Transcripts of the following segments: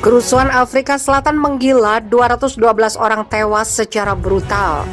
Kerusuhan Afrika Selatan menggila, 212 orang tewas secara brutal.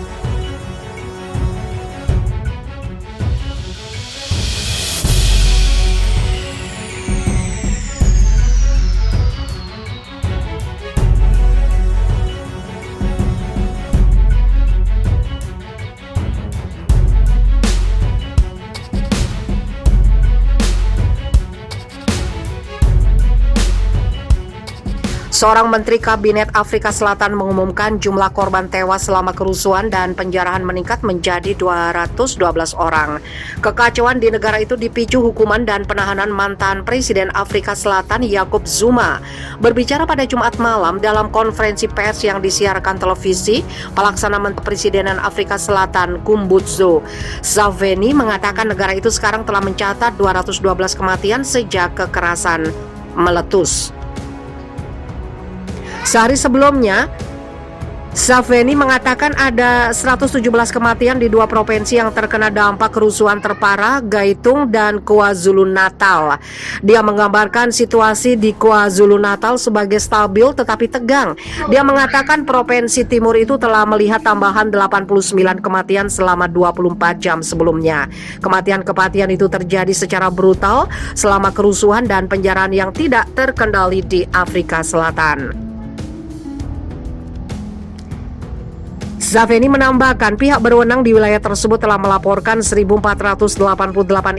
Seorang menteri kabinet Afrika Selatan mengumumkan jumlah korban tewas selama kerusuhan dan penjarahan meningkat menjadi 212 orang. Kekacauan di negara itu dipicu hukuman dan penahanan mantan Presiden Afrika Selatan Jacob Zuma. Berbicara pada Jumat malam dalam konferensi pers yang disiarkan televisi, pelaksana Menteri Presidenan Afrika Selatan Kumbutso Saveni mengatakan negara itu sekarang telah mencatat 212 kematian sejak kekerasan meletus. Sehari sebelumnya, Saveni mengatakan ada 117 kematian di dua provinsi yang terkena dampak kerusuhan terparah, Gaiteng dan KwaZulu-Natal. Dia menggambarkan situasi di KwaZulu-Natal sebagai stabil tetapi tegang. Dia mengatakan provinsi timur itu telah melihat tambahan 89 kematian selama 24 jam sebelumnya. Kematian-kematian itu terjadi secara brutal selama kerusuhan dan penjarahan yang tidak terkendali di Afrika Selatan. Saveni menambahkan pihak berwenang di wilayah tersebut telah melaporkan 1.488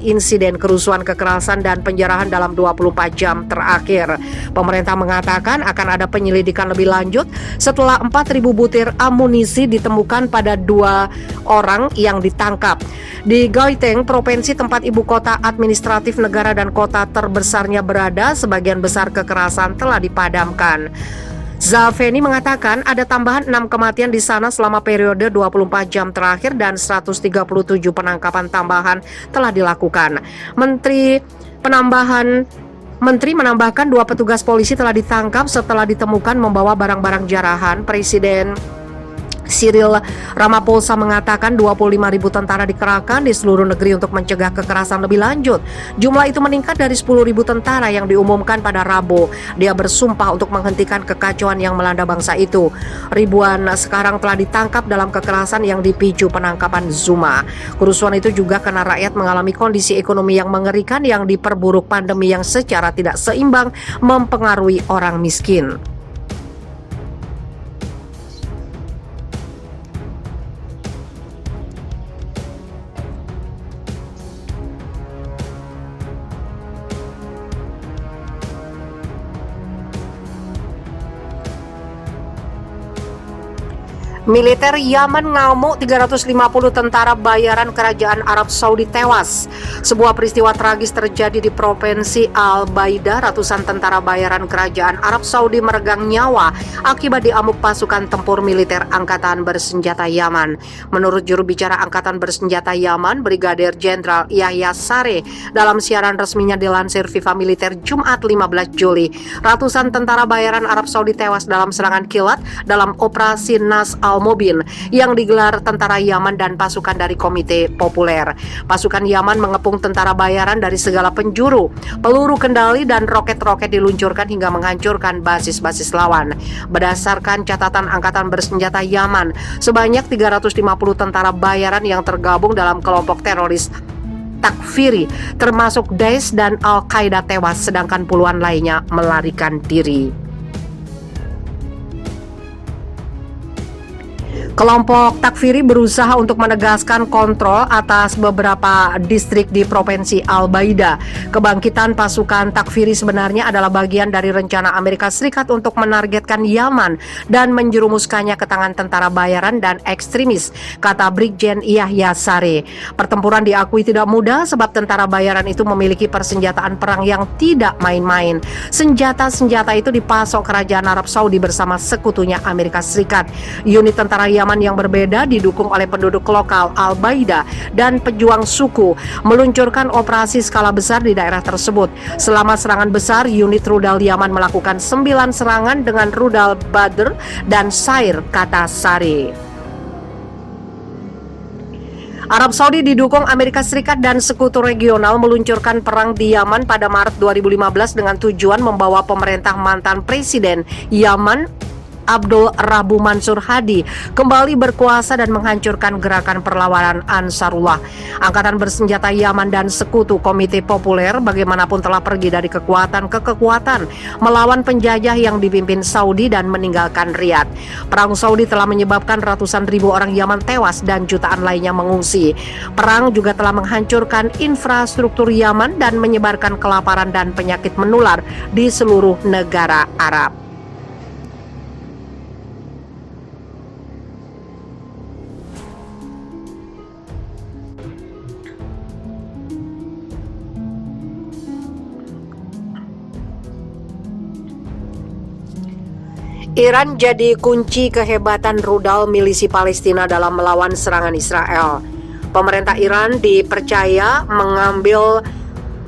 insiden kerusuhan, kekerasan, dan penjarahan dalam 24 jam terakhir. Pemerintah mengatakan akan ada penyelidikan lebih lanjut setelah 4.000 butir amunisi ditemukan pada 2 orang yang ditangkap. Di Gauteng, provinsi tempat ibu kota administratif negara dan kota terbesarnya berada, sebagian besar kekerasan telah dipadamkan. Saveni mengatakan ada tambahan 6 kematian di sana selama periode 24 jam terakhir dan 137 penangkapan tambahan telah dilakukan. Menteri menambahkan 2 petugas polisi telah ditangkap setelah ditemukan membawa barang-barang jarahan. Presiden Cyril Ramaphosa mengatakan 25.000 tentara dikerahkan di seluruh negeri untuk mencegah kekerasan lebih lanjut. Jumlah itu meningkat dari 10.000 tentara yang diumumkan pada Rabu. Dia bersumpah untuk menghentikan kekacauan yang melanda bangsa itu. Ribuan sekarang telah ditangkap dalam kekerasan yang dipicu penangkapan Zuma. Kerusuhan itu juga karena rakyat mengalami kondisi ekonomi yang mengerikan yang diperburuk pandemi yang secara tidak seimbang mempengaruhi orang miskin. Militer Yaman ngamuk, 350 tentara bayaran kerajaan Arab Saudi tewas. Sebuah peristiwa tragis terjadi di provinsi Al-Baida. Ratusan tentara bayaran kerajaan Arab Saudi meregang nyawa akibat diamuk pasukan tempur militer Angkatan Bersenjata Yaman. Menurut juru bicara Angkatan Bersenjata Yaman, Brigadir Jenderal Yahya Saree, dalam siaran resminya dilansir Viva Militer Jumat 15 Juli, ratusan tentara bayaran Arab Saudi tewas dalam serangan kilat dalam operasi Nas Al-Mobin yang digelar tentara Yaman dan pasukan dari Komite Populer. Pasukan Yaman mengepung tentara bayaran dari segala penjuru. Peluru kendali dan roket-roket diluncurkan hingga menghancurkan basis-basis lawan. Berdasarkan catatan Angkatan Bersenjata Yaman, sebanyak 350 tentara bayaran yang tergabung dalam kelompok teroris Takfiri termasuk Daesh dan Al-Qaeda tewas, sedangkan puluhan lainnya melarikan diri. Kelompok Takfiri berusaha untuk menegaskan kontrol atas beberapa distrik di provinsi Al-Baida. Kebangkitan pasukan Takfiri sebenarnya adalah bagian dari rencana Amerika Serikat untuk menargetkan Yaman dan menjerumuskannya ke tangan tentara bayaran dan ekstremis, kata Brigjen Yahya Saree. Pertempuran diakui tidak mudah sebab tentara bayaran itu memiliki persenjataan perang yang tidak main-main. Senjata-senjata itu dipasok kerajaan Arab Saudi bersama sekutunya Amerika Serikat. Unit tentara Yaman yang berbeda didukung oleh penduduk lokal Al-Baida dan pejuang suku meluncurkan operasi skala besar di daerah tersebut. Selama serangan besar, unit rudal Yaman melakukan 9 serangan dengan rudal Badr dan Sair, kata Saree. Arab Saudi didukung Amerika Serikat dan sekutu regional meluncurkan perang di Yaman pada Maret 2015 dengan tujuan membawa pemerintah mantan Presiden Yaman Abdul Rabu Mansur Hadi kembali berkuasa dan menghancurkan gerakan perlawanan Ansarullah. Angkatan bersenjata Yaman dan sekutu Komite Populer bagaimanapun telah pergi dari kekuatan ke kekuatan melawan penjajah yang dipimpin Saudi dan meninggalkan Riyadh. Perang Saudi telah menyebabkan ratusan ribu orang Yaman tewas dan jutaan lainnya mengungsi. Perang juga telah menghancurkan infrastruktur Yaman dan menyebarkan kelaparan dan penyakit menular di seluruh negara Arab. Iran jadi kunci kehebatan rudal milisi Palestina dalam melawan serangan Israel. Pemerintah Iran dipercaya mengambil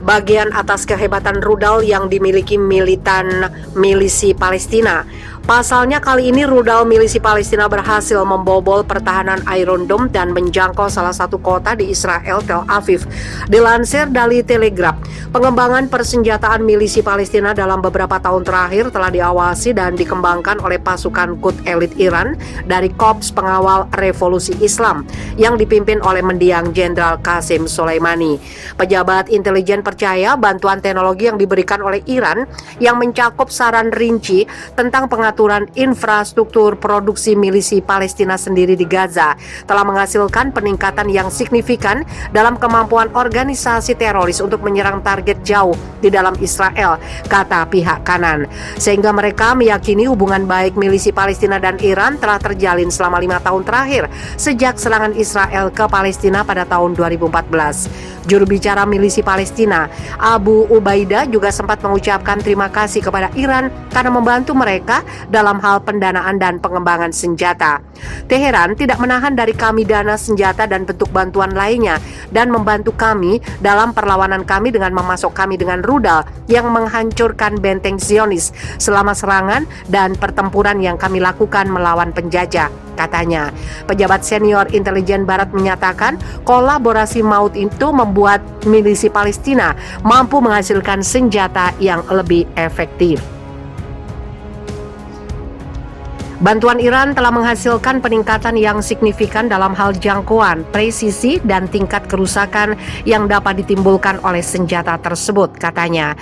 bagian atas kehebatan rudal yang dimiliki militan milisi Palestina. Pasalnya kali ini rudal milisi Palestina berhasil membobol pertahanan Iron Dome dan menjangkau salah satu kota di Israel, Tel Aviv. Dilansir dari Telegraph, pengembangan persenjataan milisi Palestina dalam beberapa tahun terakhir telah diawasi dan dikembangkan oleh pasukan Quds elit Iran dari Korps Pengawal Revolusi Islam yang dipimpin oleh mendiang Jenderal Qasim Soleimani. Pejabat intelijen percaya bantuan teknologi yang diberikan oleh Iran yang mencakup saran rinci tentang pengaturan infrastruktur produksi milisi Palestina sendiri di Gaza telah menghasilkan peningkatan yang signifikan dalam kemampuan organisasi teroris untuk menyerang target jauh di dalam Israel, kata pihak kanan. Sehingga mereka meyakini hubungan baik milisi Palestina dan Iran telah terjalin selama 5 tahun terakhir sejak serangan Israel ke Palestina pada tahun 2014. Juru bicara milisi Palestina, Abu Ubaidah, juga sempat mengucapkan terima kasih kepada Iran karena membantu mereka dalam hal pendanaan dan pengembangan senjata. Teheran tidak menahan dari kami dana senjata dan bentuk bantuan lainnya dan membantu kami dalam perlawanan kami dengan memasok kami dengan rudal yang menghancurkan benteng Zionis selama serangan dan pertempuran yang kami lakukan melawan penjajah, katanya. Pejabat senior intelijen Barat menyatakan kolaborasi maut itu membuat milisi Palestina mampu menghasilkan senjata yang lebih efektif. Bantuan Iran telah menghasilkan peningkatan yang signifikan dalam hal jangkauan, presisi, dan tingkat kerusakan yang dapat ditimbulkan oleh senjata tersebut, katanya.